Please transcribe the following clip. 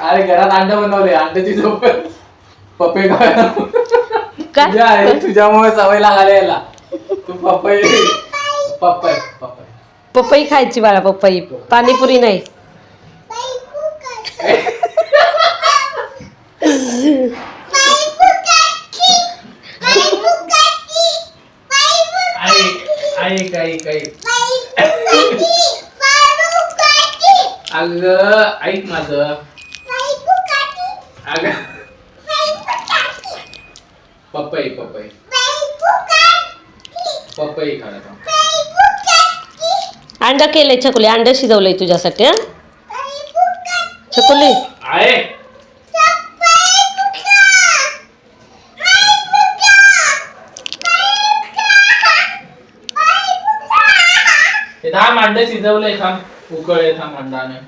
अरे घरात अंड बनवले, अंड्याची झोप. पपई काय तुझ्यामुळे सवय लागायला याला. तू पपई पपई पपई पपई खायची बाळा, पपई, पाणीपुरी नाही. ऐक ऐक ऐक अगं ऐक माझं. अगं पपई पपई पपई खायला. अंड केलंय छकुली, अंड शिजवलंय तुझ्यासाठी. हा छकुली आहे. थांब अंड शिजवलंय, थांब उकळे, थांब अंडाने.